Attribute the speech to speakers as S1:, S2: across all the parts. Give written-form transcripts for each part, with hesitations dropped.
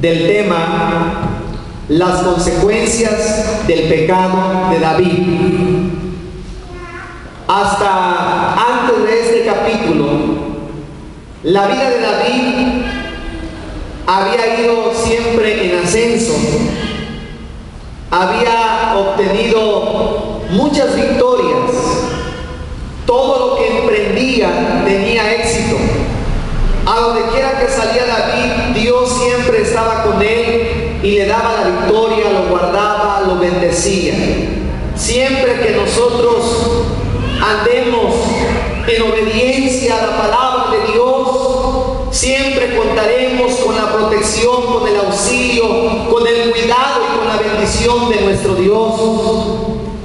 S1: del tema las consecuencias del pecado de David. Hasta antes de este capítulo, la vida de David había ido siempre en ascenso, había obtenido muchas victorias, todo lo que emprendía tenía éxito. A donde quiera que salía David, Dios siempre estaba con él y le daba la victoria, lo guardaba, lo bendecía. Siempre que nosotros andemos en obediencia a la palabra de Dios, siempre contaremos con la protección, con el auxilio, con el cuidado y con la bendición de nuestro Dios.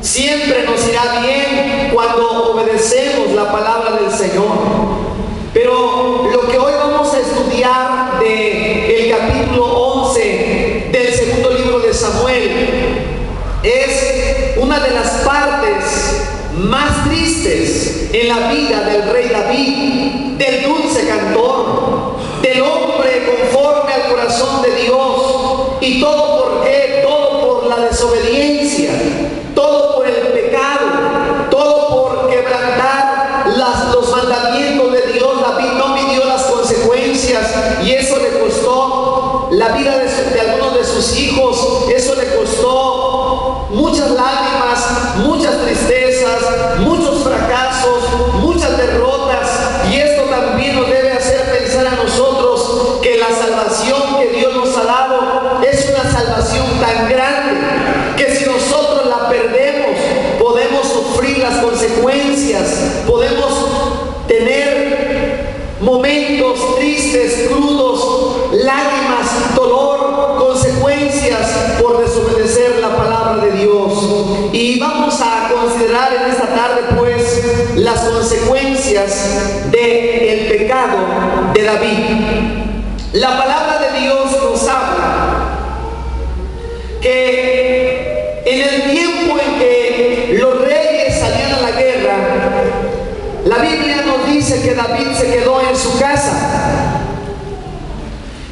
S1: Siempre nos irá bien cuando obedecemos la palabra del Señor. Pero lo que hoy vamos a estudiar del capítulo 11 del segundo libro de Samuel es una de las partes más tristes en la vida del rey David, del dulce cantor, del hombre conforme al corazón de Dios. ¿Y todo por qué? Todo por la desobediencia, todo por el pecado, todo por quebrantar los mandamientos de Dios. David no midió las consecuencias y eso le costó la vida de algunos de sus hijos. Eso le costó muchas lágrimas, muchas tristezas, muchos fracasos, muchas derrotas. Y esto también nos debe hacer pensar a nosotros que la salvación que Dios nos ha dado es una salvación tan grande que si nosotros la perdemos podemos sufrir las consecuencias, podemos tener momentos tristes, crudos, lágrimas, dolor, consecuencias por desobedecer la palabra de Dios. Y vamos a considerar en esta tarde pues las consecuencias del pecado de David. La palabra de Dios nos habla que en el tiempo en que los reyes salían a la guerra, la Biblia nos dice que David se quedó en su casa.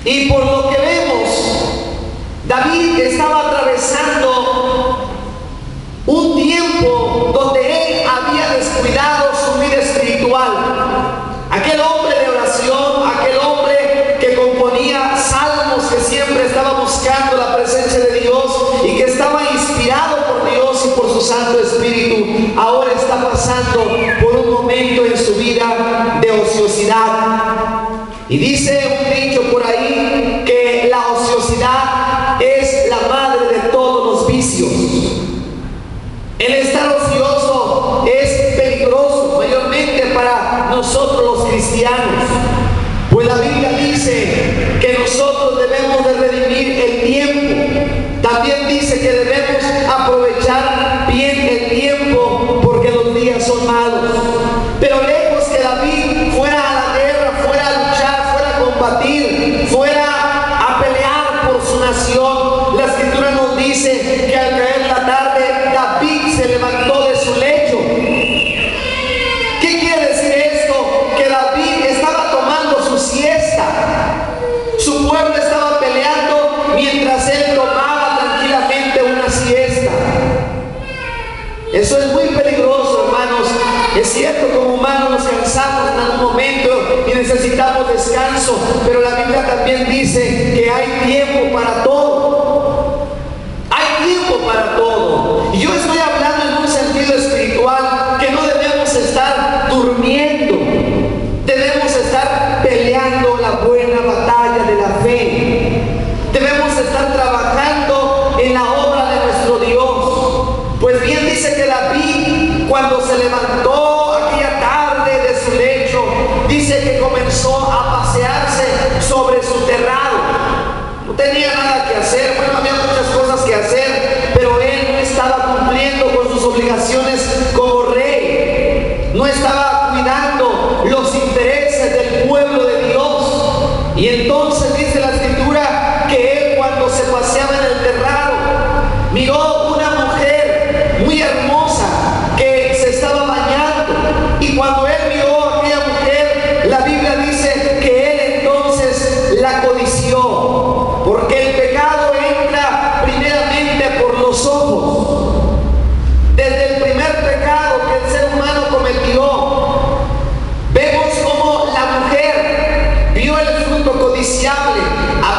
S1: Y por lo que vemos, David estaba atravesando un tiempo donde él había descuidado su vida espiritual. Aquel hombre de oración, aquel hombre que componía salmos, que siempre estaba buscando la presencia de Dios y que estaba inspirado por Dios y por su Santo Espíritu, ahora está pasando por un momento en su vida de ociosidad. Y dice un dicho por ahí que la ociosidad es la madre de todos los vicios. El estar ocioso es peligroso, mayormente para nosotros los cristianos, pues la Biblia dice que nosotros debemos de redimir el tiempo. También dice que debemos aprovechar bien el tiempo porque los días son malos. Pero lejos que David fuera a la guerra, fuera a luchar, fuera a combatir, fuera a pelear por su nación, la Escritura nos dice que al caer la tarde David se levantó de su lecho. ¿Qué quiere decir esto? Que David estaba tomando su siesta. Su pueblo estaba peleando mientras él tomaba tranquilamente una siesta. Eso es muy peligroso, hermanos. Es cierto, como humanos nos cansamos en algún momento y necesitamos descanso, pero la Biblia también dice que hay tiempo para todo. Hay tiempo para todo. Y yo estoy hablando en un sentido espiritual, que no debemos estar durmiendo. Debemos estar peleando la buena batalla de la fe. Debemos estar trabajando en la obra de nuestro Dios. Pues bien dice que David, cuando se levantó aquella tarde de su lecho, dice que comenzó a pasearse sobre su terrado. No tenía nada que hacer, bueno, había muchas cosas que hacer, pero él no estaba cumpliendo con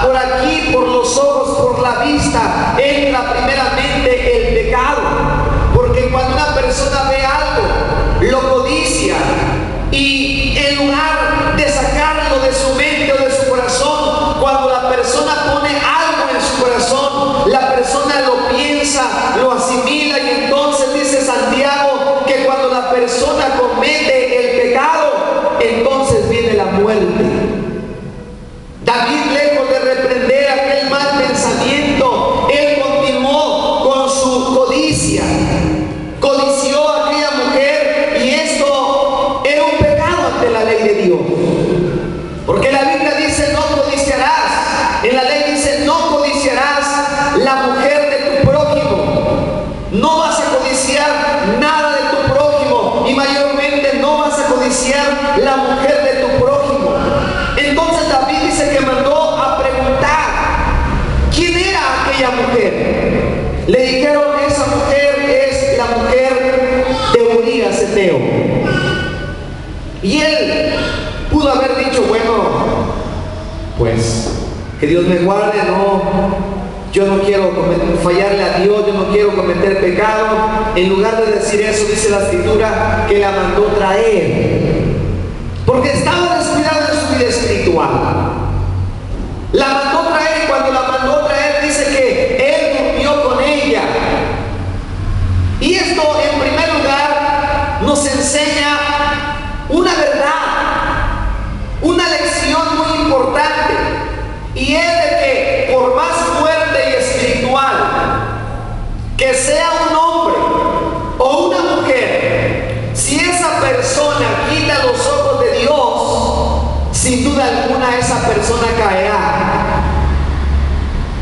S1: por aquí, por los ojos, por la vista, entra primeramente el pecado. Porque cuando una persona ve algo, lo codicia, y en lugar de sacarlo de su mente o de su corazón, cuando la persona pone algo en su corazón, la persona lo piensa, lo asimila, y entonces dice Santiago que cuando la persona comete el pecado, entonces viene la muerte. David, lejos de reprender aquel mal pensamiento, él continuó con su codicia. Codició a aquella mujer, y esto era un pecado ante la ley de Dios. Porque la Biblia dice: no codiciarás. En la ley dice: no codiciarás la mujer de tu prójimo. No vas a codiciar nada de tu prójimo, y mayormente no vas a codiciar la mujer de tu prójimo. Entonces David dice que mandó a preguntar quién era aquella mujer. Le dijeron: esa mujer es la mujer de Urías Eteo. Y él pudo haber dicho: bueno, pues que Dios me guarde, yo no quiero fallarle a Dios, yo no quiero cometer pecado. En lugar de decir eso, dice la Escritura que la mandó traer, porque estaba descuidada en su vida espiritual. La mandó traer, y cuando la mandó traer, dice que él durmió con ella. Y esto, en primer lugar, nos enseña una verdad, una lección muy importante, y es de que por más fuerte y espiritual que sea un hombre o una mujer, si esa persona quita los ojos de Dios, sin duda alguna esa persona caerá.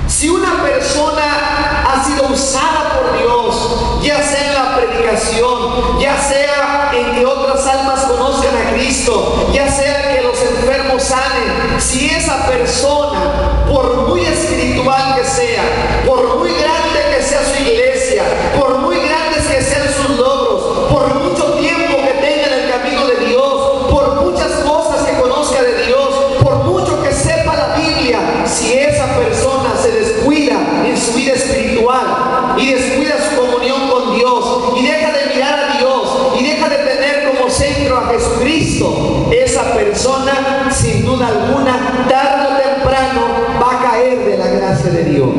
S1: Si una persona ha sido usada por Dios, ya sea en la predicación, ya sea en que otras almas conozcan a Cristo, ya sea que los enfermos sanen, si esa persona, por muy espiritual que sea, por muy grande que sea su iglesia, por muy grandes que sean sus logros, por mucho tiempo que tenga en el camino de Dios, por muchas cosas que conozca de Dios, por mucho que sepa la Biblia, si esa persona se descuida en su vida espiritual y descuida su comunión con Dios y deja de mirar a Dios y deja de tener como centro a Jesucristo, esa persona sin duda alguna, tarde o temprano, va a caer de la gracia de Dios.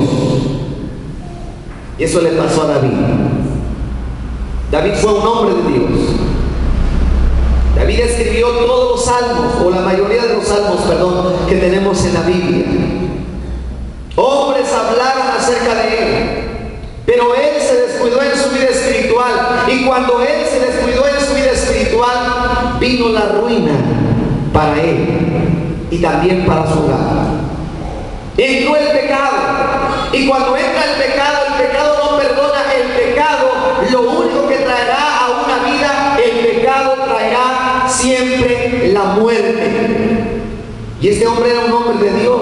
S1: Y eso le pasó a David. David fue un hombre de Dios. David escribió todos los salmos, o la mayoría de los salmos, que tenemos en la Biblia. Hombres hablaron acerca de él, pero él se descuidó en su vida espiritual, y cuando él se descuidó en su vida espiritual, vino la ruina para él y también para su hogar. Entró el pecado, y cuando entra el pecado no perdona. El pecado, lo único que traerá a una vida, el pecado traerá siempre la muerte. Y este hombre era un hombre de Dios.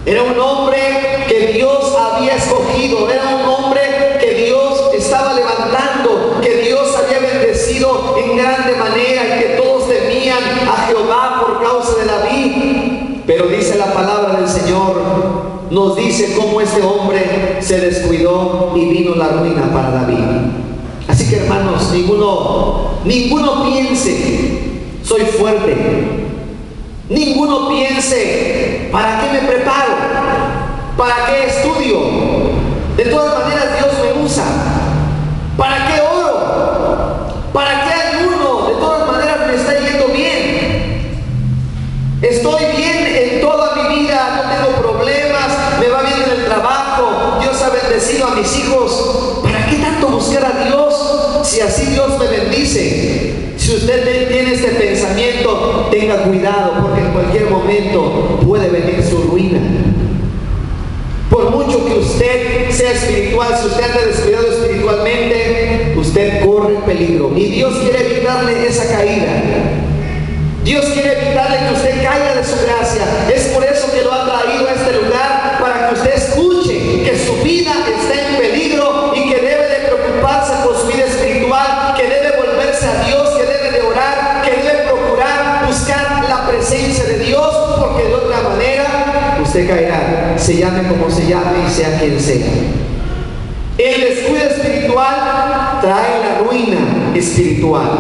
S1: Era un hombre que Dios había escogido, era un hombre que Dios estaba levantando, que Dios había bendecido en grande manera, y que todos temían a Jehová por causa de David. Pero dice la palabra del Señor, nos dice cómo este hombre se descuidó y vino la ruina para David. Así que, hermanos, ninguno piense: soy fuerte. Ninguno piense: ¿para qué me preparo? ¿Para qué estudio? De todas maneras Dios me usa. ¿Para qué oro? ¿Para qué ayuno? De todas maneras me está yendo bien. Estoy bien en toda mi vida, no tengo problemas, me va bien en el trabajo, Dios ha bendecido a mis hijos. ¿Para qué tanto buscar a Dios si así Dios me bendice? Si usted tiene este pensamiento, tenga cuidado, porque en cualquier momento puede venir su ruina. Por mucho que usted sea espiritual, si usted anda descuidado espiritualmente, usted corre peligro. Y Dios quiere evitarle esa caída. Dios quiere evitarle que usted caiga de su gracia. Es por eso que lo ha traído a este lugar, para que usted escuche que su vida está en peligro y que debe de preocuparse por su vida espiritual, que debe volverse a Dios, que debe de orar, que debe procurar buscar la presencia de Dios, porque de otra manera usted usted caerá, se llame como se llame y sea quien sea. El descuido espiritual trae la ruina espiritual.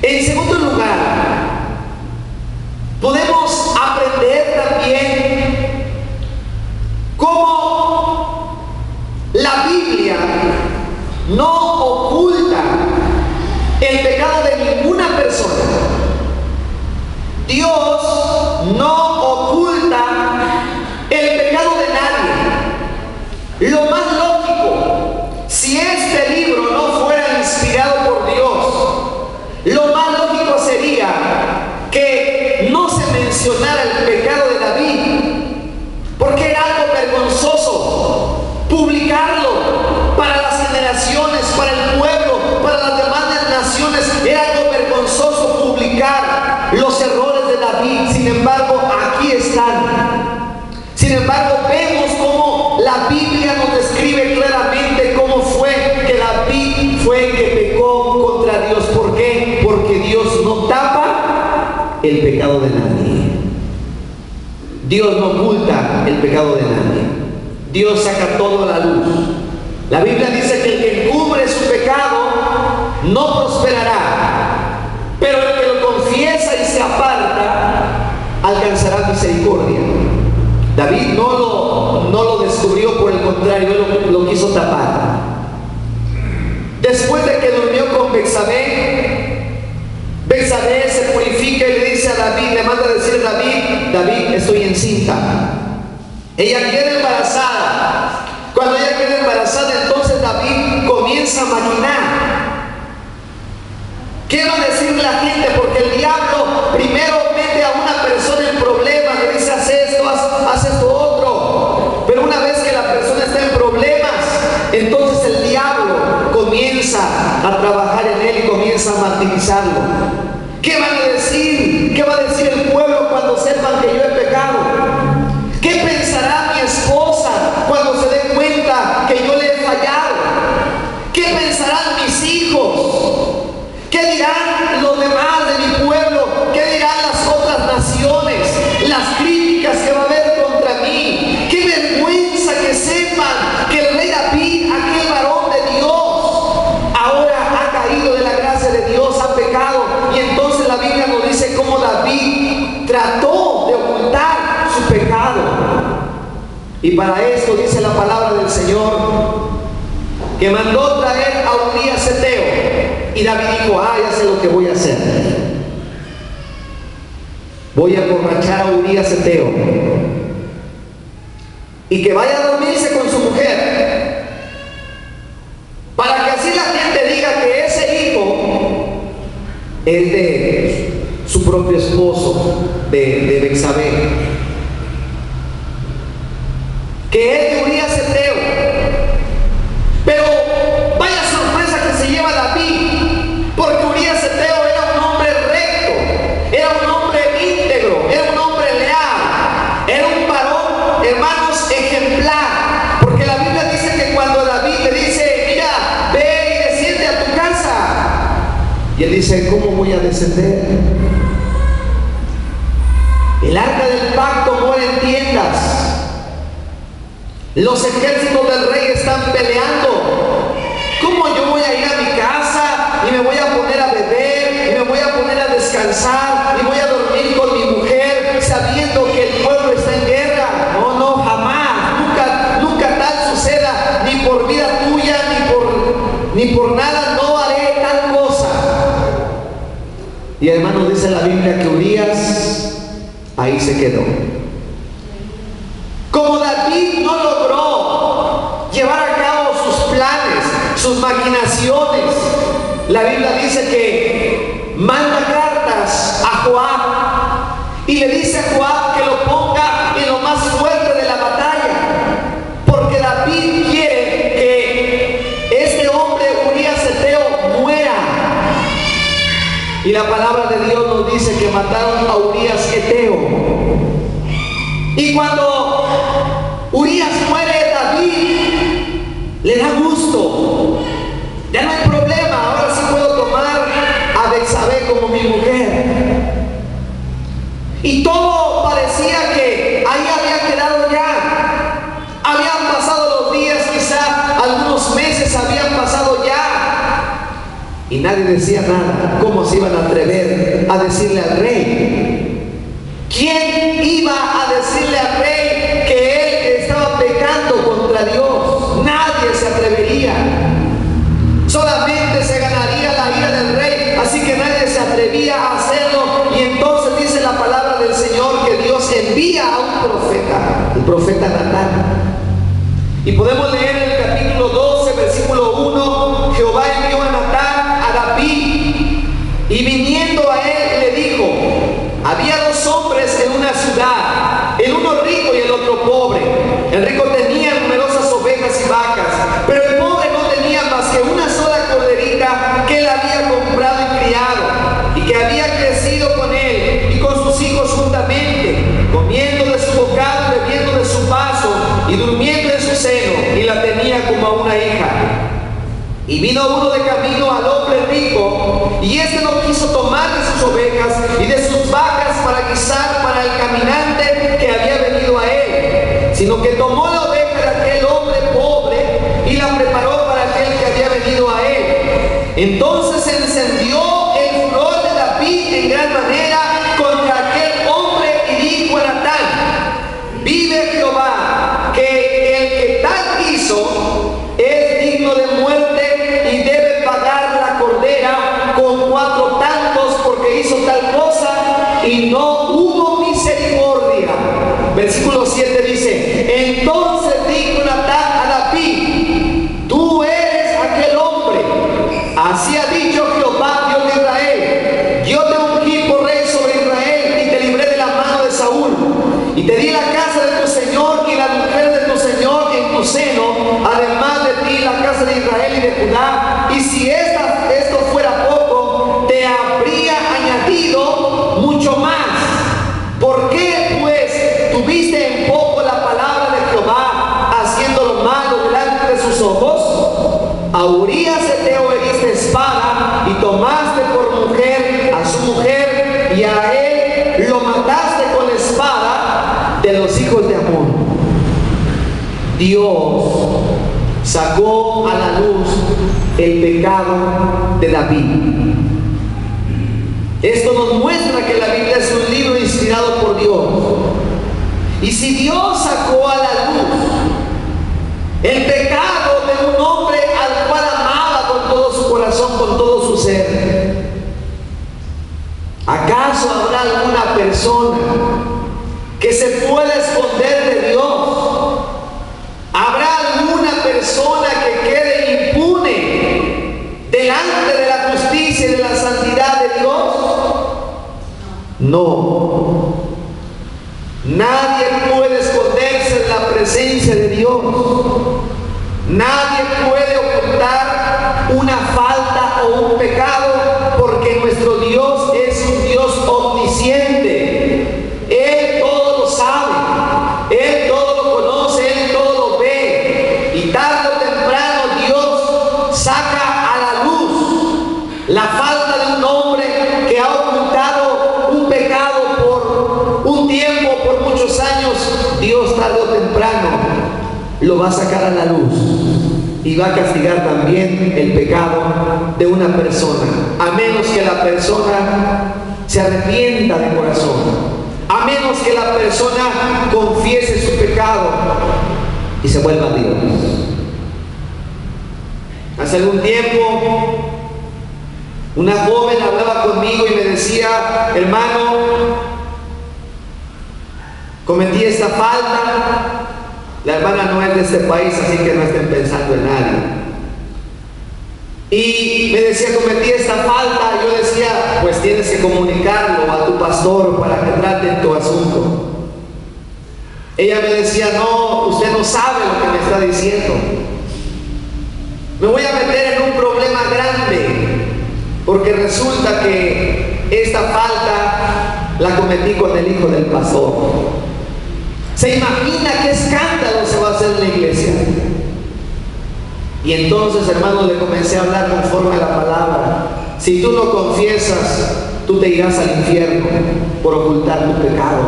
S1: En segundo lugar, podemos aprender también cómo la Biblia no oculta el pecado de ninguna persona. Dios no oculta el pecado de nadie. Lo más lógico, si este libro no fuera inspirado por Dios, lo más lógico sería que no se mencionara el pecado de David, porque era algo vergonzoso publicarlo para las generaciones, para el pueblo, para las demás naciones. Era algo vergonzoso publicar los errores de David. Sin embargo, aquí están. Sin embargo, vemos cómo la Biblia nos describe claramente cómo fue que David fue el que pecó contra Dios. ¿Por qué? Porque Dios no tapa el pecado de nadie. Dios no oculta el pecado de nadie. Dios saca todo a la luz. La Biblia dice que el que encubre su pecado no prosperará, pero el que lo confiesa y se aparta alcanzará misericordia. David no lo descubrió, por el contrario, él lo quiso tapar. Después de que durmió con Betsabé, Betsabé se purifica y le dice a David, le manda a decir a David: David, estoy encinta. Ella queda embarazada. Cuando ella queda embarazada, entonces David comienza a maquinar. ¿Qué va a decir la gente? Porque el diablo primero mete a una persona en problemas, le dice: haz esto, haz esto otro. Pero una vez que la persona está en problemas, entonces el diablo comienza a trabajar en él y comienza a martirizarlo. ¿Qué van a decir? ¿Qué va a decir el pueblo cuando sepan que yo he pecado? ¿Qué pensará mi esposa cuando se dé cuenta que yo le he fallado? ¿Qué pensarán mis hijos? ¿Qué dirán los demás de mi pueblo? ¿Qué dirán las otras naciones? Las críticas que va a haber contra mí. ¡Qué vergüenza que sepan que el rey David, aquel varón de Dios, ahora ha caído de la gracia de Dios, ha pecado! Y entonces la Biblia nos dice cómo David trató de ocultar su pecado. Y para esto dice la palabra del Señor que mandó traer a Urías Heteo. Y David dijo: ya sé lo que voy a hacer. Voy a emborrachar a Urías Heteo y que vaya a dormirse con su mujer, para que así la gente diga que ese hijo es de su propio esposo, de Betsabé, que es de Urías Heteo. Pero vaya sorpresa que se lleva David, porque Urías Heteo era un hombre recto, era un hombre íntegro, era un hombre leal, era un varón, hermanos, ejemplar. Porque la Biblia dice que cuando David le dice: mira, ve y desciende a tu casa, y él dice: ¿cómo voy a descender? El arca del pacto mora en tiendas. Los ejércitos del rey están peleando. ¿Cómo yo voy a ir a mi casa y me voy a poner a beber y me voy a poner a descansar y voy a dormir con mi mujer sabiendo que el pueblo está en guerra? No, no, jamás. Nunca tal suceda, ni por vida tuya, ni por nada, no haré tal cosa. Y hermanos, dice la Biblia que Urías ahí se quedó. Como David no logró llevar a cabo sus planes, sus maquinaciones, la Biblia dice que manda cartas a Joab y le dice a Joab que lo ponga en lo más fuerte de la batalla, porque David quiere que este hombre Urías Heteo muera. Y la palabra de Dios nos dice que mataron a Urías Heteo. Y cuando Urías muere, David le da gusto. Ya no hay problema, ahora sí puedo tomar a Betsabé como mi mujer. Y todo parecía que nadie decía nada. ¿Cómo se iban a atrever a decirle al rey? ¿Quién iba a decirle al rey que él estaba pecando contra Dios? Nadie se atrevería. Solamente se ganaría la ira del rey, así que nadie se atrevía a hacerlo. Y entonces dice la palabra del Señor que Dios envía a un profeta, el profeta Natán. Y podemos leer en el capítulo 12, versículo 1, Jehová envió a Natán a David, y viniendo a él le dijo: había dos hombres en una ciudad, el uno rico y el otro pobre. El rico tenía numerosas ovejas y vacas, pero el pobre no tenía más que una sola corderita que él había comprado y criado, y que había crecido con él y con sus hijos juntamente, comiendo de su bocado, bebiendo de su vaso y durmiendo en su seno, y la tenía como a una hija. Y vino uno de camino al hombre rico, y éste no quiso tomar de sus ovejas y de sus vacas para guisar para el caminante que había venido a él, sino que tomó la oveja de aquel hombre pobre y la preparó para aquel que había venido a él. Entonces se encendió el furor de David en gran manera contra aquel hombre y dijo a Natán: vive Jehová, que el que tal hizo es digno de muerte y debe pagar la cordera con 4 tantos, porque hizo tal cosa y no hubo misericordia. Versículo 7 dice: entonces dijo Natán a David: tú eres aquel hombre. Así ha dicho Jehová, Dios de Israel: yo te ungí por rey sobre Israel y te libré de la mano de Saúl, y te di la casa de tu Señor y la mujer de tu Señor en tu seno, además de ti la casa de Israel y de Judá. Y si esto fuera poco, te habría añadido mucho más. ¿Por qué pues tuviste en poco la palabra de Jehová, haciendo lo malo delante de sus ojos? A Urías Eteo heriste espada, y tomaste por mujer a su mujer, y a él lo mataste con espada de los hijos de Amón. Dios sacó a la luz el pecado de David. Esto nos muestra que la Biblia es un libro inspirado por Dios. Y si Dios sacó a la luz el pecado de un hombre al cual amaba con todo su corazón, con todo su ser, ¿acaso habrá alguna persona que se pueda esconder de Dios? ¿Habrá alguna persona que quede impune delante de la justicia y de la santidad de Dios? No. Nadie puede esconderse en la presencia de Dios. Nadie puede ocultar una falta o un pecado, porque nuestro Dios es un Dios omnisciente. Él todo lo sabe, Él todo lo conoce, Él todo lo ve. Y tarde o temprano Dios saca a la luz la falta de un hombre que ha ocultado un pecado por un tiempo, por muchos años. Dios tarde o temprano lo va a sacar a la luz y va a castigar también el pecado de una persona, a menos que la persona se arrepienta de corazón, a menos que la persona confiese su pecado y se vuelva a Dios. Hace algún tiempo una joven hablaba conmigo y me decía: hermano, cometí esta falta. La hermana no es de este país, así que no estén pensando en nadie. Y me decía: cometí esta falta. Yo decía: pues tienes que comunicarlo a tu pastor para que traten tu asunto. Ella me decía: no, usted no sabe lo que me está diciendo. Me voy a meter en un problema grande, porque resulta que esta falta la cometí con el hijo del pastor. ¿Se imagina qué escándalo se va a hacer en la iglesia? Y entonces, hermanos, le comencé a hablar conforme a la palabra. Si tú no confiesas, tú te irás al infierno por ocultar tu pecado.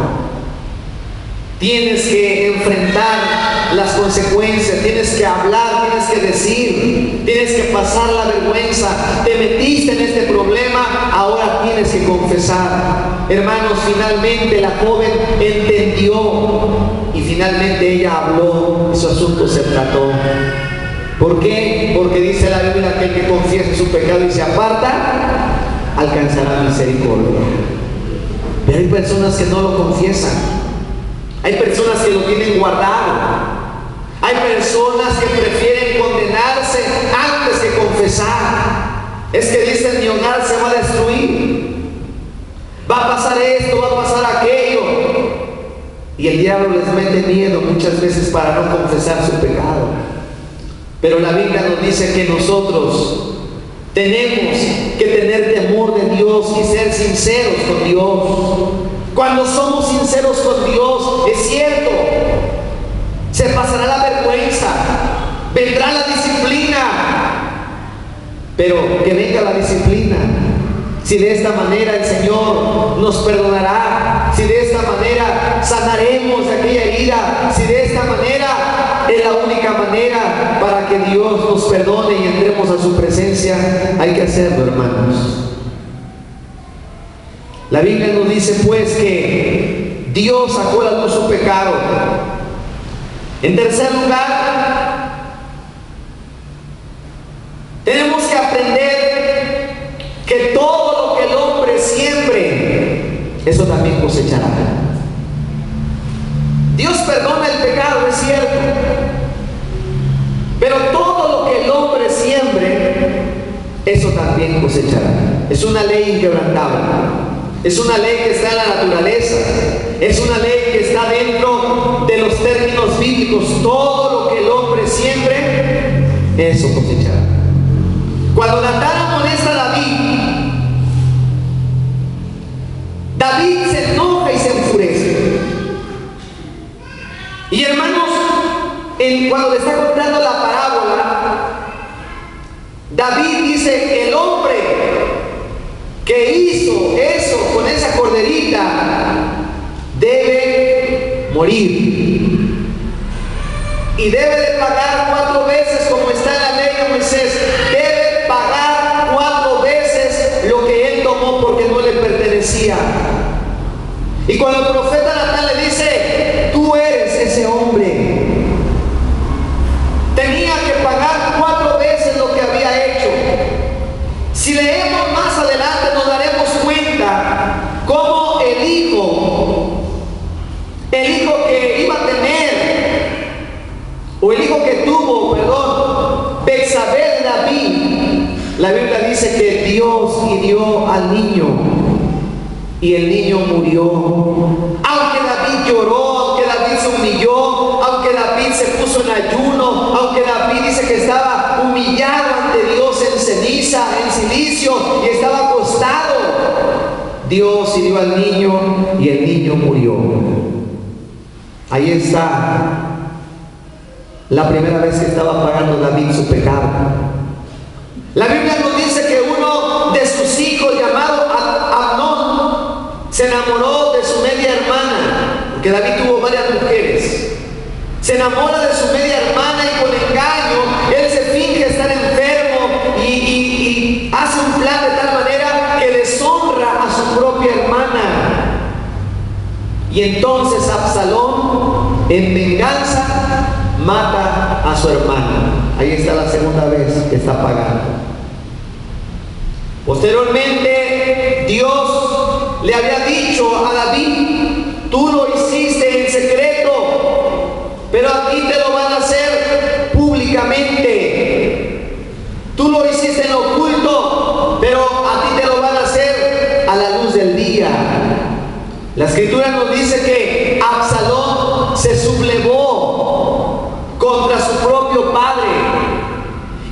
S1: Tienes que enfrentar las consecuencias, tienes que hablar, tienes que decir, tienes que pasar la vergüenza. Te metiste en este problema, ahora tienes que confesar. Hermanos, finalmente la joven entendió y finalmente ella habló y su asunto se trató. ¿Por qué? Porque dice la Biblia que el que confiese su pecado y se aparta, alcanzará misericordia. Pero hay personas que no lo confiesan. Hay personas que lo tienen guardado. Hay personas que prefieren condenarse antes que confesar. Es que dicen: mi hogar se va a destruir, va a pasar esto, va a pasar aquello. Y el diablo les mete miedo muchas veces para no confesar su pecado. Pero la Biblia nos dice que nosotros tenemos que tener temor de Dios y ser sinceros con Dios. Cuando somos sinceros con Dios, es cierto, se pasará la vergüenza, vendrá la disciplina, pero que venga la disciplina. Si de esta manera el Señor nos perdonará, si de esta manera sanaremos de aquella herida, si de esta manera es la única manera para que Dios nos perdone y entremos a su presencia, hay que hacerlo, hermanos. La Biblia nos dice pues que Dios sacó a la luz su pecado. En tercer lugar, tenemos que aprender que todo lo que el hombre siembre, eso también cosechará. Dios perdona el pecado, es cierto, pero todo lo que el hombre siembre, eso también cosechará. Es una ley inquebrantable. Es una ley que está en la naturaleza. Es una ley que está dentro de los términos bíblicos. Todo lo que el hombre siembre, eso cosechará. Cuando Natán amonesta a David se enoja y se enfurece. Y hermanos, cuando le está contando la parábola, David dice: el hombre que hizo eso con esa corderita debe morir y debe de pagar 4 veces, como está en la ley de Moisés. Debe pagar 4 veces lo que él tomó porque no le pertenecía. Y cuando el profeta Natán le dice: tú eres ese hombre, tenía que pagar 4 veces lo que había hecho. Si leemos más adelante nos daremos cuenta cómo el hijo que iba a tener, o el hijo que tuvo, Betsabé de David, la Biblia dice que Dios hirió al niño y el niño murió. Aunque David lloró, aunque David se humilló, aunque David se puso en ayuno, aunque David dice que estaba humillado ante Dios en ceniza, en silicio, y estaba acostado, Dios hirió al niño y el niño murió. Ahí está la primera vez que estaba pagando David su pecado. La Biblia nos dice que uno de sus hijos, llamado Amnón, se enamoró de su media hermana, porque David tuvo varias mujeres. Se enamora de su media hermana y con engaño él se finge estar enfermo y hace un plan de tal manera que deshonra a su propia hermana. Y entonces Absalón, en venganza, mata a su hermana. Ahí está la segunda vez que está pagando. Posteriormente, Dios le había dicho a David: tú lo hiciste en secreto, pero a ti te lo van a hacer públicamente. Tú lo hiciste en lo oculto, pero a ti te lo van a hacer a la luz del día. La Escritura nos dice que Absalón se sublevó contra su propio padre.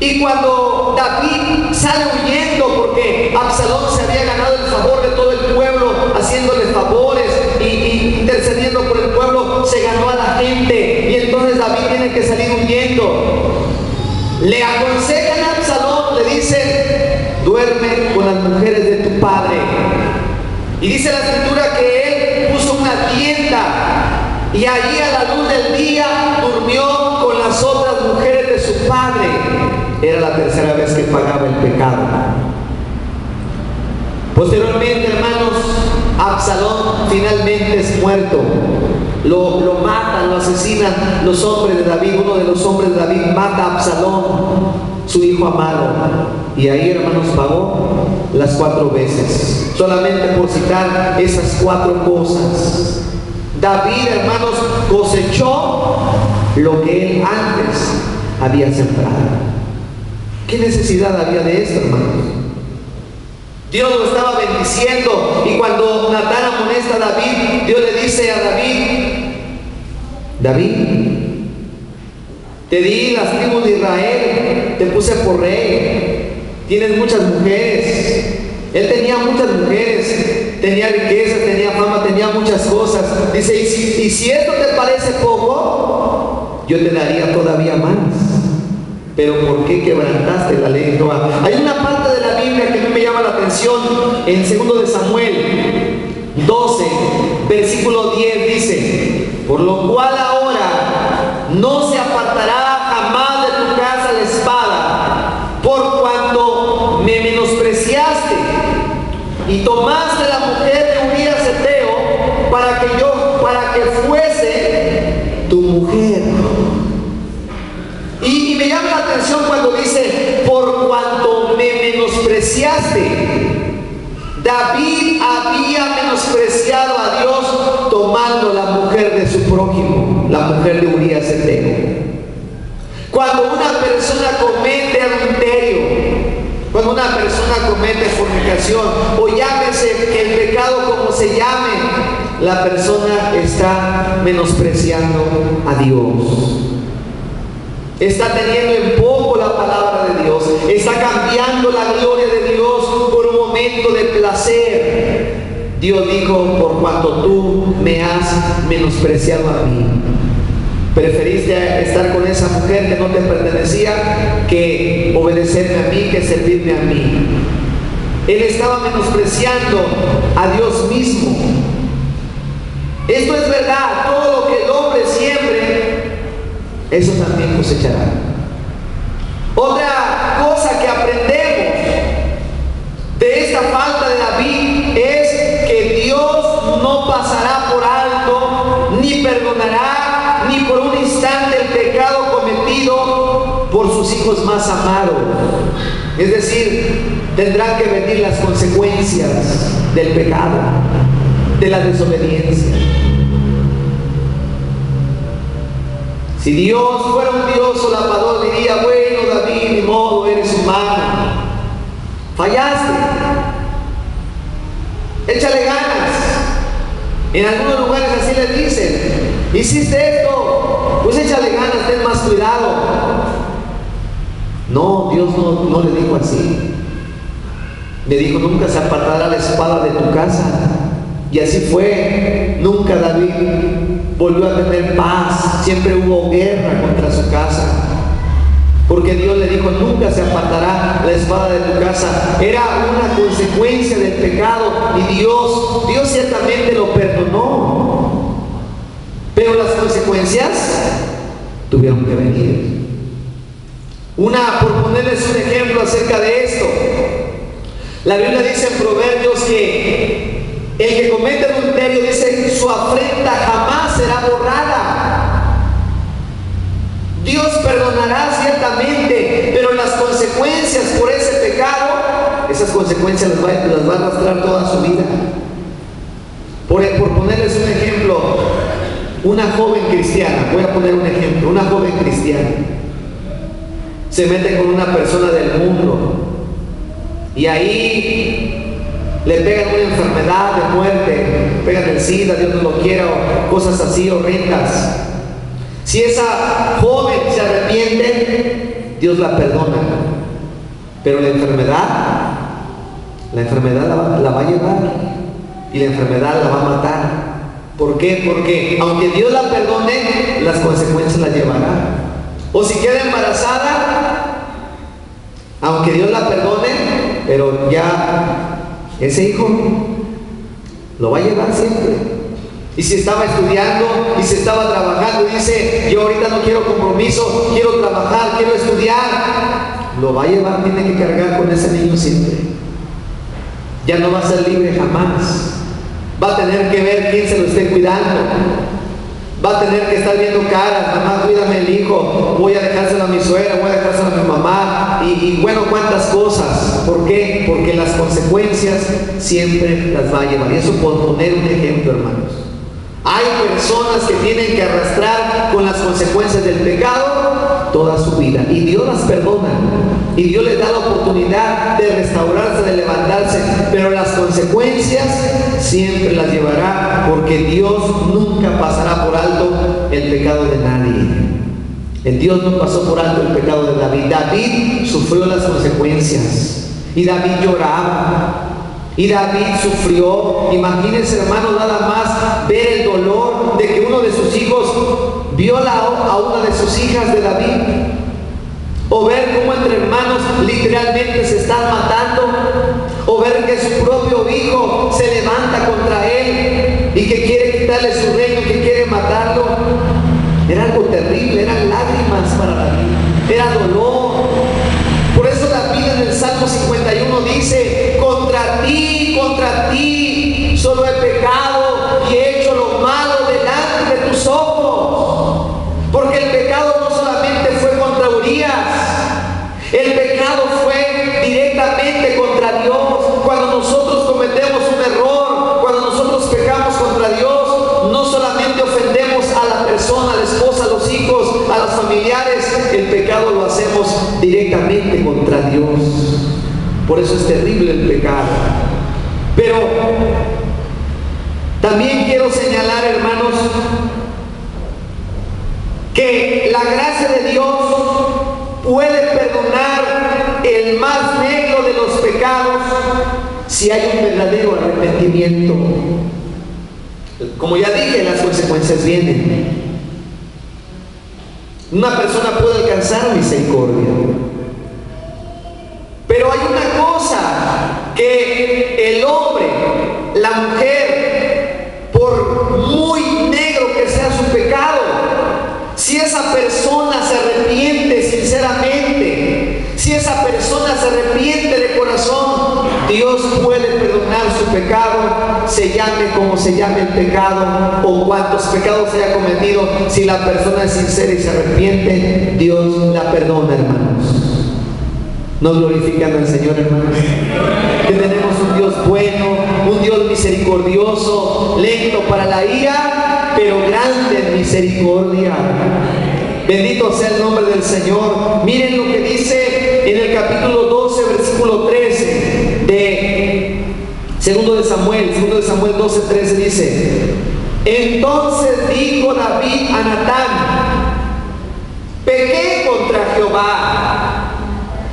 S1: Y cuando David sale huyendo, porque Absalón se había ganado el favor de todo el pueblo, haciéndole favores y intercediendo por el pueblo, se ganó a la gente. Y entonces David tiene que salir huyendo. Le aconsejan a Absalón, le dicen: duerme con las mujeres de tu padre. Y dice la Escritura que él puso una tienda y allí a la luz del día durmió con las otras mujeres de su padre. Era la tercera vez que pagaba el pecado. Posteriormente, hermanos, Absalón finalmente es muerto. Lo matan, lo asesinan los hombres de David. Uno de los hombres de David mata a Absalón, su hijo amado. Y ahí, hermanos, pagó las 4 veces. Solamente por citar esas 4 cosas. David, hermanos, cosechó lo que él antes había sembrado. ¿Qué necesidad había de esto, hermanos? Dios lo estaba bendiciendo, y cuando Natán amonesta a David, Dios le dice a David: David, te di las tribus de Israel, te puse por rey, tienes muchas mujeres. Él tenía muchas mujeres, tenía riqueza, tenía fama, tenía muchas cosas. Dice, y si esto te parece poco, yo te daría todavía más. Pero ¿por qué quebrantaste la ley de Jehová? Hay una parte de la Biblia que a mí me llama la atención. En 2 de Samuel 12, versículo 10 dice: por lo cual ahora no se apartará jamás de tu casa la espada, por cuanto me menospreciaste y tomaste la mujer de Urías Heteo para que fuese tu mujer. Y me llama la atención cuando dice: por cuanto me menospreciaste. David había menospreciado a Dios tomando la mujer de su prójimo, la mujer de Urías Heteo. Cuando una persona comete adulterio, cuando una persona comete fornicación, o llámese que el pecado como se llame, la persona está menospreciando a Dios. Está teniendo en poco la palabra de Dios. Está cambiando la gloria de Dios por un momento de placer. Dios dijo: por cuanto tú me has menospreciado a mí, preferiste estar con esa mujer que no te pertenecía que obedecerme a mí, que servirme a mí. Él estaba menospreciando a Dios mismo. Esto es verdad. Todo lo que el hombre siembre, eso también cosechará. Otra cosa que aprendemos de esta falta de David es que Dios no pasará por alto, ni perdonará, ni por un instante el pecado cometido por sus hijos más amados. Es decir, tendrán que venir las consecuencias del pecado, de la desobediencia. Si Dios fuera un Dios solapador, diría: bueno, David, ni modo, eres humano, fallaste, échale ganas. En algunos lugares así les dicen: hiciste esto, pues échale ganas, ten más cuidado. No, Dios no le dijo así. Le dijo: nunca se apartará la espada de tu casa. Y así fue. Nunca David volvió a tener paz. Siempre hubo guerra contra su casa, porque Dios le dijo: nunca se apartará la espada de tu casa. Era una consecuencia del pecado, y Dios ciertamente lo perdonó, pero las consecuencias tuvieron que venir. Por ponerles un ejemplo acerca de esto, la Biblia dice en Proverbios que el que comete adulterio, dice, su afrenta jamás será borrada. Dios perdonará ciertamente, pero las consecuencias por ese pecado, esas consecuencias las va a arrastrar toda su vida. Por ponerles un ejemplo, una joven cristiana, voy a poner un ejemplo, una joven cristiana se mete con una persona del mundo, y ahí le pegan una enfermedad de muerte, pegan el SIDA, Dios no lo quiera, o cosas así horrendas. Si esa joven se arrepiente, Dios la perdona, pero la enfermedad la va a llevar, y la enfermedad la va a matar. ¿Por qué? Porque aunque Dios la perdone, las consecuencias la llevará. O si queda embarazada, aunque Dios la perdone, pero ya ese hijo lo va a llevar siempre. Y si estaba estudiando y si estaba trabajando y dice, yo ahorita no quiero compromiso, quiero trabajar, quiero estudiar, lo va a llevar, tiene que cargar con ese niño siempre. Ya no va a ser libre jamás. Va a tener que ver quién se lo esté cuidando. Va a tener que estar viendo caras, mamá, cuídame el hijo, voy a dejárselo a mi suegra, voy a dejárselo a mi mamá, y bueno, cuántas cosas. ¿Por qué? Porque las consecuencias siempre las va a llevar. Y eso por poner un ejemplo, hermanos. Hay personas que tienen que arrastrar con las consecuencias del pecado toda su vida, y Dios las perdona, y Dios les da la oportunidad de restaurarse, de levantarse, pero las consecuencias siempre las llevará, porque Dios nunca pasará por alto el pecado de nadie. El Dios no pasó por alto el pecado de David. David sufrió las consecuencias, y David lloraba, y David sufrió. Imagínense, hermano, nada más ver el dolor de que uno de sus hijos viola a una de sus hijas de David, o ver cómo entre hermanos literalmente se están matando, o ver que su propio hijo se levanta contra él y que quiere quitarle su reino, que quiere matarlo. Era algo terrible, eran lágrimas para David, era dolor. Por eso David en el Salmo 51 dice, contra ti solo he pecado y he hecho lo malo delante de tus ojos. Porque el pecado no solamente fue contra Urías, el pecado fue directamente contra Dios. Cuando nosotros cometemos un error, cuando nosotros pecamos contra Dios, no solamente ofendemos a la persona, a la esposa, a los hijos, a los familiares, el pecado lo hacemos directamente contra Dios. Por eso es terrible el pecado. Pero también quiero señalar, hermanos, que la gracia de Dios puede perdonar el más negro de los pecados si hay un verdadero arrepentimiento. Como ya dije, las consecuencias vienen. Una persona puede alcanzar misericordia, pero hay una cosa, que el hombre, la mujer, por muy negro que sea su pecado, si esa persona se arrepiente sinceramente, si esa persona se arrepiente de corazón, Dios puede perdonar su pecado, se llame como se llame el pecado o cuantos pecados haya cometido. Si la persona es sincera y se arrepiente, Dios la perdona, hermanos. ¿Nos glorifican al Señor, hermanos? Que tenemos un Dios bueno, un Dios misericordioso, lento para la ira, pero grande en misericordia. Bendito sea el nombre del Señor. Miren lo que dice en el capítulo 12, versículo 13 de segundo de Samuel 12, 13 dice: entonces dijo David a Natán, pequé contra Jehová.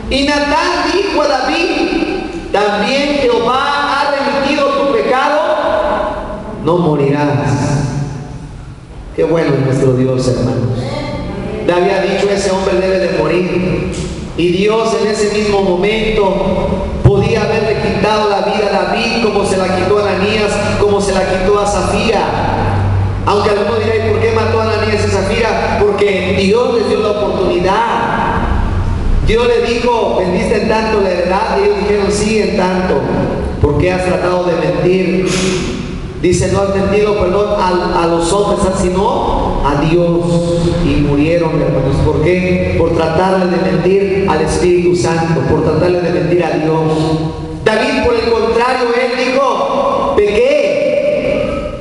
S1: Y Natán dijo a David, también Jehová ha remitido tu pecado, no morirás. Qué bueno es nuestro Dios, hermanos. Le había dicho, ese hombre debe de morir, y Dios en ese mismo momento podía haberle quitado la vida a David, como se la quitó a Ananías, como se la quitó a Zafira. Aunque alguno dirá, ¿y por qué mató a Ananías y Zafira? Porque Dios les dio la oportunidad. Dios le dijo, ¿vendiste en tanto la heredad? Y ellos dijeron, sí, en tanto. ¿Por qué has tratado de mentir? Dice, no has mentido, perdón, a los hombres, sino a Dios. Y murieron, hermanos. ¿Por qué? Por tratarle de mentir al Espíritu Santo, por tratarle de mentir a Dios. David, por el contrario, él dijo, pequé,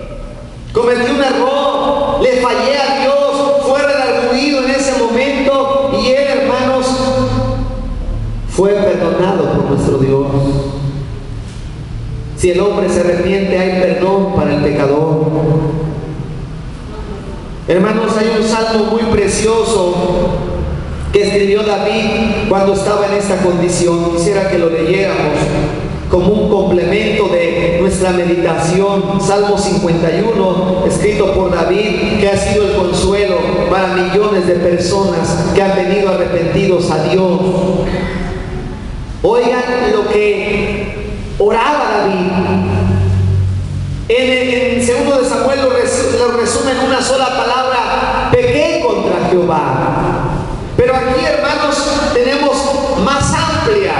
S1: cometí un error, le fallé a Dios, fue redarguido en ese momento, y él, hermanos, fue perdonado por nuestro Dios. Si el hombre se arrepiente, hay perdón para el pecador. Hermanos, hay un salmo muy precioso que escribió David cuando estaba en esta condición. Quisiera que lo leyéramos como un complemento de nuestra meditación. Salmo 51, escrito por David, que ha sido el consuelo para millones de personas que han venido arrepentidos a Dios. Oigan lo que oraba David. En segundo de Samuel lo resume en una sola palabra: pequé contra Jehová. Pero aquí, hermanos, tenemos más amplia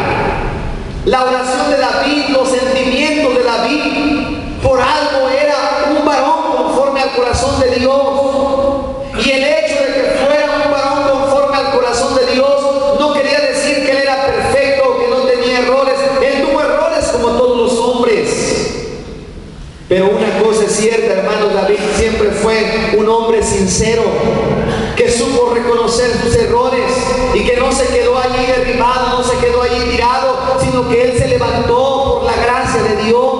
S1: la oración de David, los sentimientos de David. Por algo era un varón conforme al corazón de Dios. Y el hecho de que fuera un varón conforme al corazón de Dios no quería decir que él era perfecto, que no tenía errores. Él tuvo errores como todos los hombres. Pero una cosa es cierta, hermanos: David siempre fue un hombre sincero, que supo reconocer sus errores y que no se quedó allí derribado, no se quedó allí tirado, sino que él se levantó por la gracia de Dios.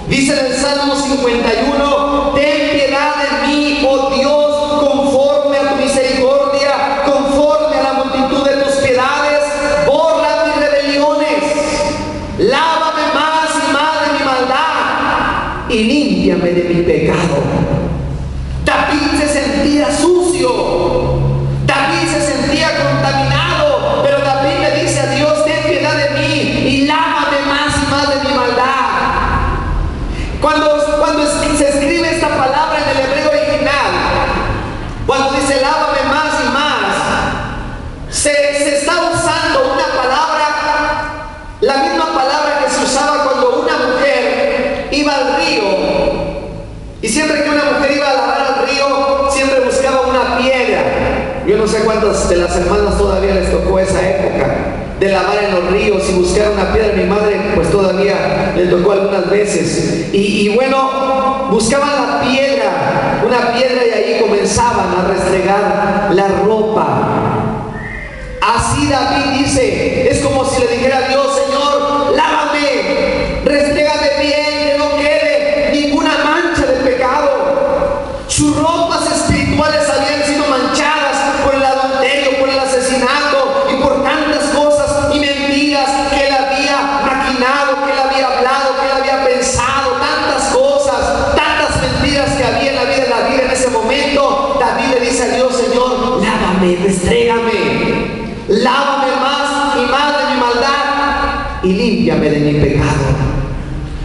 S1: Dice en el Salmo 51: ten piedad de mí, oh Dios, conforme a tu misericordia, conforme a la multitud de tus piedades, borra mis rebeliones, lávame más y más de mi maldad y límpiame de mi pecado. David se sentía sucio, David se sentía contaminado, pero David le dice a Dios: ten piedad de mí y lávame más y más de mi maldad. Cuando se escribe esta palabra en el hebreo original, cuando dice lávame más y más, se está usando una palabra, la misma palabra que se usaba cuando una mujer iba al río. Y siempre que una mujer iba a lavar al río, siempre buscaba una piedra. Yo no sé cuántas de las hermanas todavía les tocó esa época de lavar en los ríos y buscar una piedra. Mi madre pues todavía le tocó algunas veces. Y bueno, buscaban la piedra, una piedra, y ahí comenzaban a restregar la ropa. Así David dice, es como si le dijera a Dios: Señor, lávame, restrégame bien, que no quede ninguna mancha de pecado. Sus ropas espirituales habían sido manchadas por el adulterio, por el asesinato y por tantas cosas y mentiras que él había maquinado, que él había hablado, que él había pensado, tantas cosas, tantas mentiras que había en la vida de David en ese momento. David le dice a Dios: Señor, lávame, restrégame, lávame más y más de mi maldad y límpiame de mi pecado,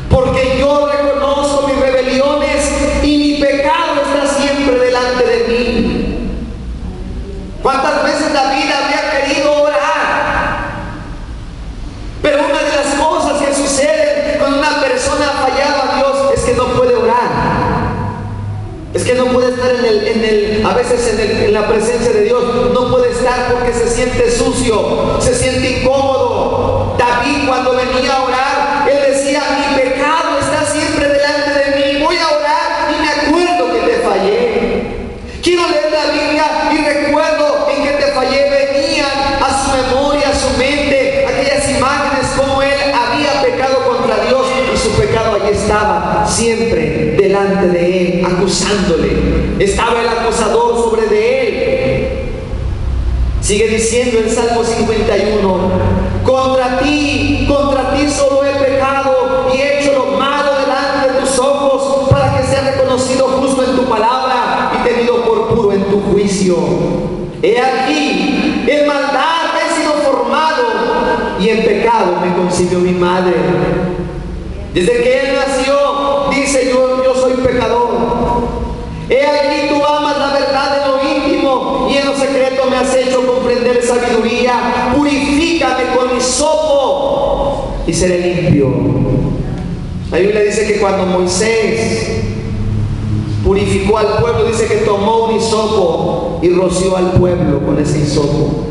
S1: porque yo reconozco mis rebeliones y mi pecado está siempre delante de mí. ¿Cuántas veces David había querido orar? Pero una de las cosas que sucede cuando una persona ha fallado a Dios es que no puede orar. Es que no puede estar a veces en la presencia de Dios, no puede estar porque se siente sucio, se siente incómodo. David, cuando venía a orar, él decía: mi pecado está siempre delante de mí, voy a orar y me acuerdo que te fallé. Quiero leer la Biblia y recuerdo en que te fallé. Venían a su memoria, a su mente, aquellas imágenes como él había pecado contra Dios, y su pecado allí estaba siempre delante de él, acusándole. Estaba el acusador sobre de él. Sigue diciendo el Salmo 51: contra ti solo he pecado y he hecho lo malo delante de tus ojos, para que sea reconocido justo en tu palabra y tenido por puro en tu juicio. He aquí, en maldad he sido formado y en pecado me concibió mi madre. Desde que él nació, dice: yo soy pecador. He aquí, tú amas la verdad en lo íntimo y en lo secreto me has hecho comprender sabiduría. Purifícame con hisopo y seré limpio. La Biblia dice que cuando Moisés purificó al pueblo, dice que tomó un hisopo y roció al pueblo con ese hisopo.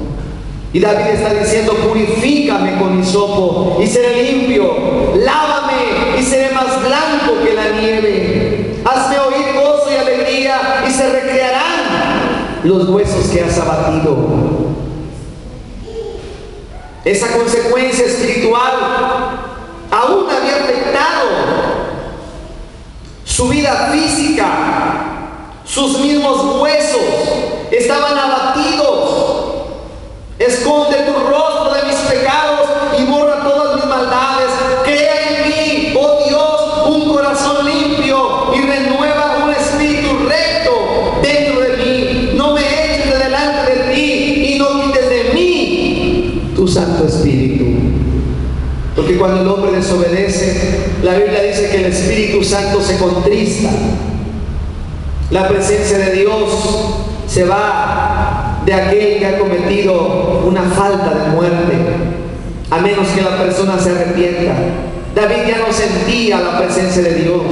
S1: Y David está diciendo: purifícame con hisopo y seré limpio, lávame y seré más blanco que la nieve. Hazme oír gozo y alegría y se recrearán los huesos que has abatido. Esa consecuencia espiritual aún había afectado su vida física. Sus mismos huesos estaban abatidos. Esconde tu rostro de mis pecados y borra todas mis maldades. Crea en mí, oh Dios, un corazón limpio y renueva un espíritu recto dentro de mí. No me eches de delante de ti y no quites de mí tu Santo Espíritu. Porque cuando el hombre desobedece, la Biblia dice que el Espíritu Santo se contrista. La presencia de Dios se va de aquel que ha cometido una falta de muerte, a menos que la persona se arrepienta. David ya no sentía la presencia de Dios.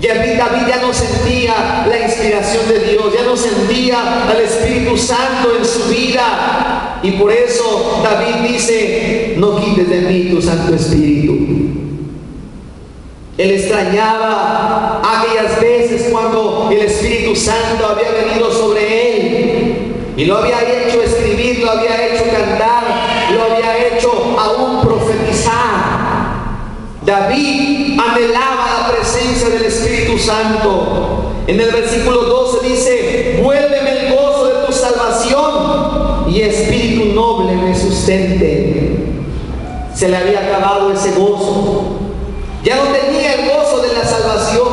S1: David ya no sentía la inspiración de Dios, ya no sentía al Espíritu Santo en su vida. Y por eso David dice: no quites de mí tu Santo Espíritu. Él extrañaba aquellas veces cuando el Espíritu Santo había venido sobre él y lo había hecho escribir, lo había hecho cantar, lo había hecho aún profetizar. David anhelaba la presencia del Espíritu Santo. En el versículo 12 dice: vuélveme el gozo de tu salvación y espíritu noble me sustente. Se le había acabado ese gozo. Ya no tenía el gozo de la salvación.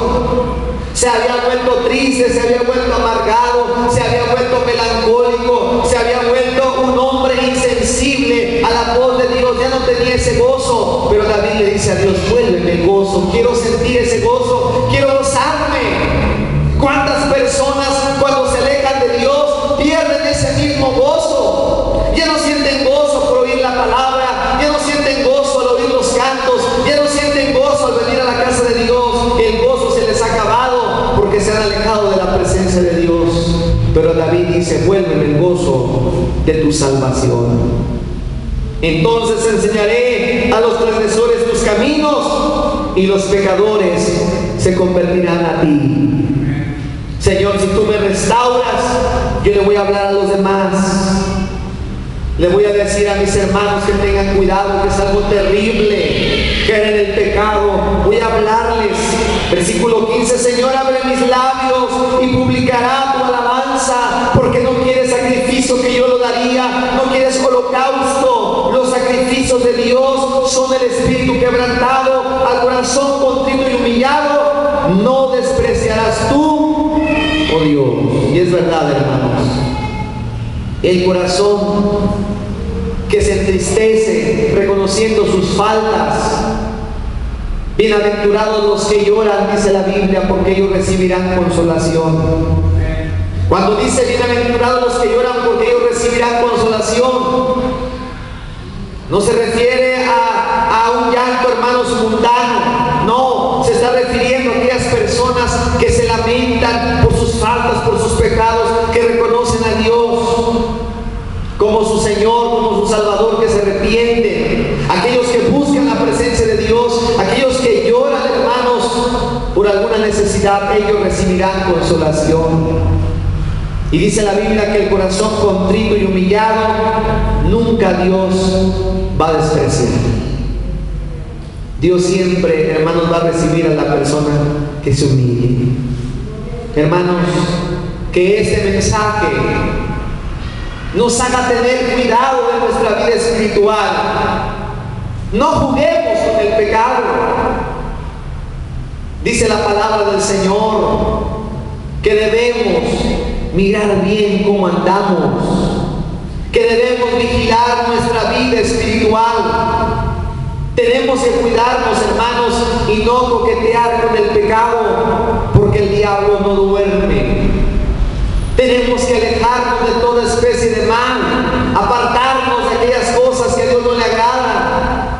S1: Se había vuelto triste, se había vuelto amargado, se había vuelto melancólico, se había vuelto un hombre insensible a la voz de Dios. Ya no tenía ese gozo. Pero David le dice a Dios: vuélveme el gozo, quiero sentir ese gozo, quiero gozarme. ¿Cuántas personas cuando se alejan de Dios pierden ese mismo gozo? Ya no sienten gozo por oír la palabra, ya no sienten gozo al oír los cantos, ya no sienten gozo al venir a la casa de Dios. El gozo se les ha acabado porque se han alejado de la presencia de Dios. Pero David dice: vuélveme el gozo de tu salvación. Entonces enseñaré a los transgresores tus caminos y los pecadores se convertirán a ti. Señor, si tú me restauras, yo le voy a hablar a los demás. Le voy a decir a mis hermanos que tengan cuidado, que es algo terrible caer en el pecado. Voy a hablarles. Versículo 15: Señor, abre mis labios y publicará tu alabanza, porque no quieres sacrificio que yo lo daría, no quieres holocausto. Los sacrificios de Dios son el espíritu quebrantado, al corazón contrito y humillado no despreciarás tú, oh Dios. Y es verdad, hermanos, el corazón que se entristece reconociendo sus faltas, bienaventurados los que lloran, dice la Biblia, porque ellos recibirán consolación. Cuando dice bienaventurados los que lloran porque ellos recibirán consolación, no se refiere a un llanto, hermanos, mundano. No, se está refiriendo a aquellas personas que se lamentan por sus faltas, por sus pecados, que reconocen a Dios como su Señor, como su Salvador, que se arrepienten. Aquellos que buscan la presencia de Dios, aquellos que lloran, hermanos, por alguna necesidad, ellos recibirán consolación. Y dice la Biblia que el corazón contrito y humillado nunca Dios va a despreciar. Dios siempre, hermanos, va a recibir a la persona que se humille. Hermanos, que este mensaje nos haga tener cuidado de nuestra vida espiritual. No juguemos con el pecado. Dice la palabra del Señor que debemos mirar bien cómo andamos, que debemos vigilar nuestra vida espiritual. Tenemos que cuidarnos, hermanos, y no coquetear con el pecado, porque el diablo no duerme. Tenemos que alejarnos de toda especie de mal, apartarnos de aquellas cosas que a Dios no le agradan.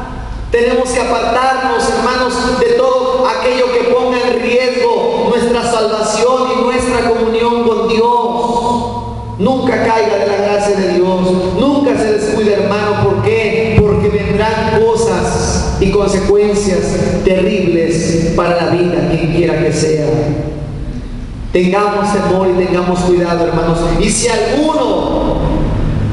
S1: Tenemos que apartarnos, hermanos, de todo aquello que ponga en riesgo nuestra salvación y nuestra comunión con Dios. Nunca caiga de la gracia de Dios, nunca se descuide, hermano. ¿Por qué? Porque vendrán cosas y consecuencias terribles para la vida, quien quiera que sea. Tengamos temor y tengamos cuidado, hermanos. Y si alguno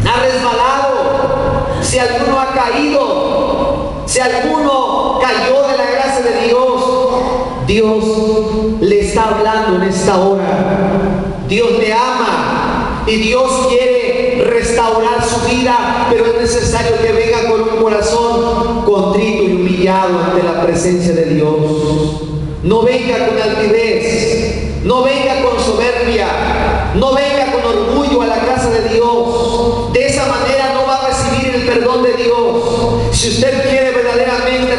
S1: ha resbalado, si alguno ha caído, si alguno cayó de la gracia de Dios, Dios le está hablando en esta hora. Dios le ama y Dios quiere restaurar su vida, pero es necesario que venga con un corazón contrito y humillado ante la presencia de Dios. No venga con altivez, no venga con soberbia, no venga con orgullo a la casa de Dios. De esa manera no va a recibir el perdón de Dios. Si usted quiere verdaderamente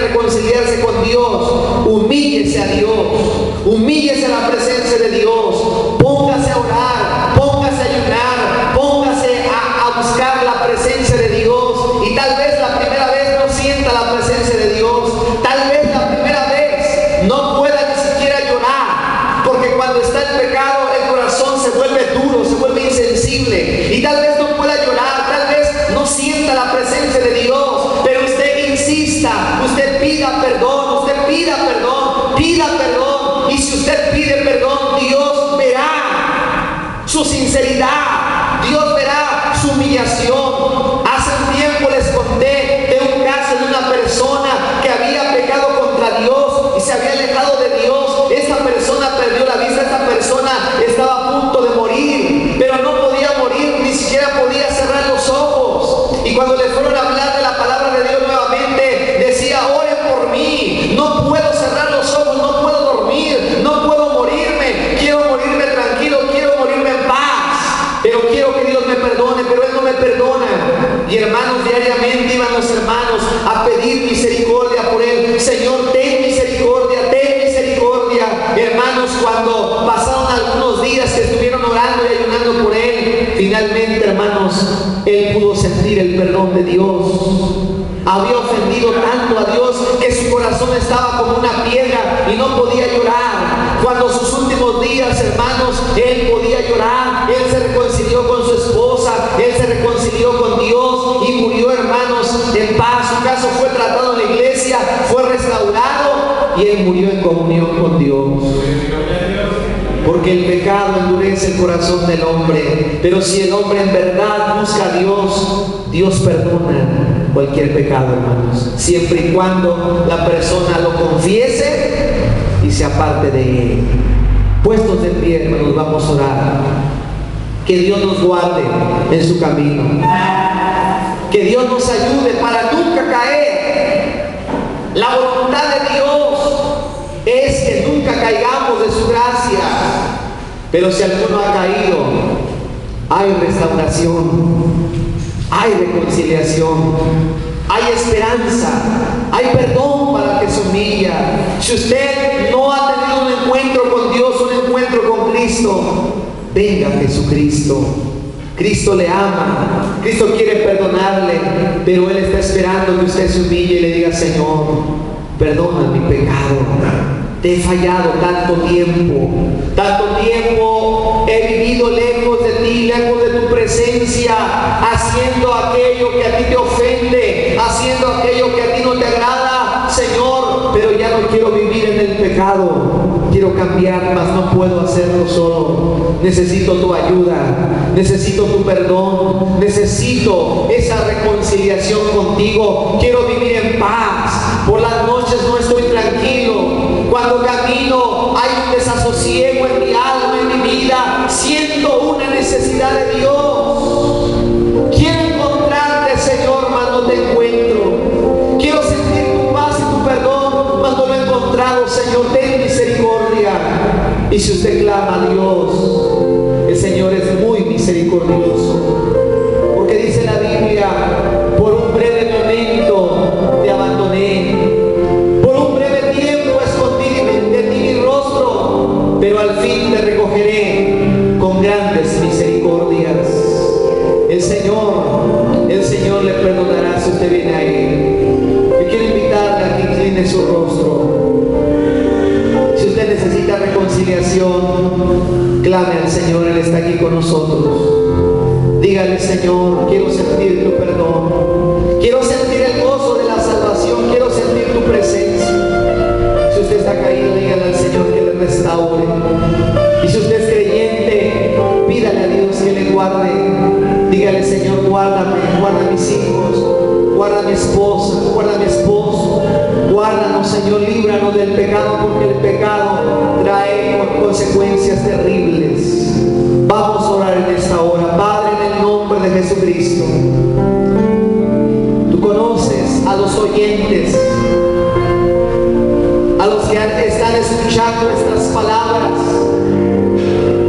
S1: Y hermanos, diariamente iban los hermanos a pedir misericordia por él. Señor, ten misericordia, ten misericordia. Hermanos, cuando pasaron algunos días que estuvieron orando y ayunando por él, finalmente, hermanos, él pudo sentir el perdón de Dios. Había ofendido tanto a Dios que su corazón estaba como una piedra y no podía llorar. Cuando sus últimos días, hermanos, él podía llorar. Él se reconcilió con su esposa, él se reconcilió con Dios y murió, hermanos, en paz. Su caso fue tratado en la iglesia, fue restaurado y él murió en comunión con Dios. Porque el pecado endurece el corazón del hombre, pero si el hombre en verdad busca a Dios, Dios perdona cualquier pecado, hermanos, siempre y cuando la persona lo confiese y se aparte de él. Puestos de pie, hermanos, vamos a orar. Que Dios nos guarde en su camino, que Dios nos ayude para nunca caer. La voluntad de Dios es que nunca caigamos de su gracia. Pero si alguno ha caído, hay restauración, hay reconciliación, hay esperanza, hay perdón para el que se humilla. Si usted no ha tenido un encuentro con Dios, un encuentro con Cristo, venga a Jesucristo. Cristo le ama, Cristo quiere perdonarle, pero Él está esperando que usted se humille y le diga: Señor, perdona mi pecado. Te he fallado tanto tiempo he vivido lejos de ti, lejos de tu presencia, haciendo aquello que a ti te ofende, haciendo aquello que a ti no te agrada, Señor, pero ya no quiero vivir en el pecado, quiero cambiar, mas no puedo hacerlo solo. Necesito tu ayuda, necesito tu perdón, necesito esa reconciliación contigo. Quiero vivir en paz, por las noches no estoy tranquilo. Cuando camino hay un desasosiego en mi alma, en mi vida. Siento una necesidad de Dios. Quiero encontrarte, Señor, mas no te encuentro. Quiero sentir tu paz y tu perdón, mas no lo he encontrado. Señor, ten misericordia. Y si usted clama a Dios, el Señor es muy misericordioso. Porque dice la Biblia: por un breve momento te abandoné, por un breve tiempo escondí de ti mi rostro, pero al fin te recogeré con grandes misericordias. El Señor le perdonará si usted viene a Él. Yo quiero invitarle a que incline su rostro. Si usted necesita reconciliación, clame al Señor, Él está aquí con nosotros. Dígale: Señor, quiero sentir tu perdón, quiero sentir el gozo de la salvación, quiero sentir tu presencia. Si usted está caído, dígale al Señor que le restaure. Y si usted es creyente, pídale a Dios que le guarde. Dígale: Señor, guárdame, guarda a mis hijos, guarda a mi esposa, guarda a mi esposo. Guárdanos, Señor, líbranos del pecado, porque el pecado trae consecuencias terribles. Vamos a orar en esta hora. Padre, en el nombre de Jesucristo, tú conoces a los oyentes, a los que están escuchando estas palabras.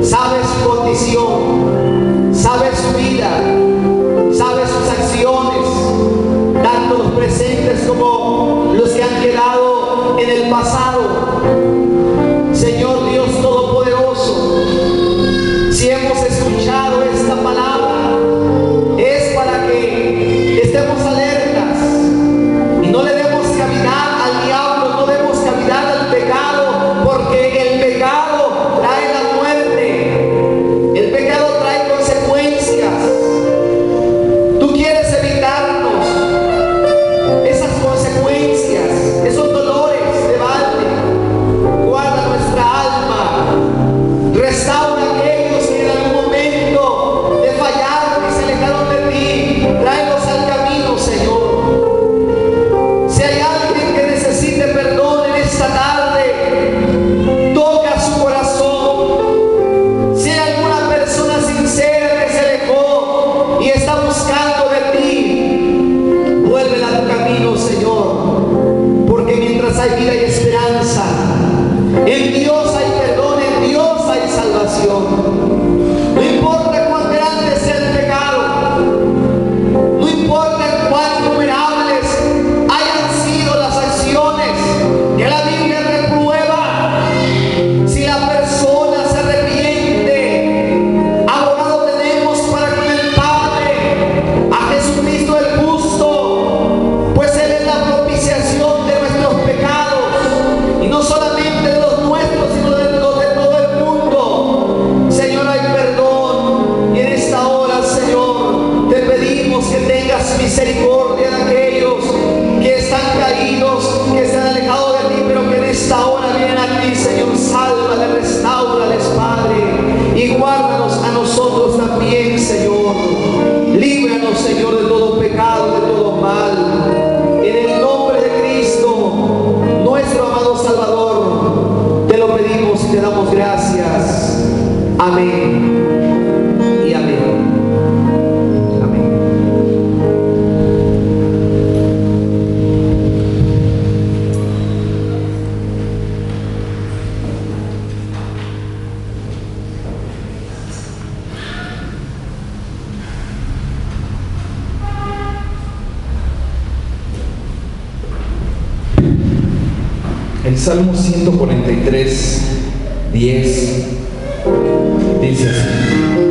S1: Sabes su condición, sabes su vida, sabes sus acciones, tanto los presentes como los que han quedado en el pasado. Señor Dios Todopoderoso, si hemos escuchado esta palabra, es para que estemos alertas y no le demos cavidad al diablo, no demos cavidad al pecado, porque el pecado trae la muerte, el pecado misericordia de aquellos que están caídos, que se han alejado de ti, pero que en esta hora vienen a ti, Señor. Sálvales, restáurales, Padre, y guárdanos a nosotros también, Señor. Líbranos, Señor, de todo pecado, de todo mal. En el nombre de Cristo, nuestro amado Salvador, te lo pedimos y te damos gracias. Amén y amén.
S2: El Salmo 143, 10 dice así: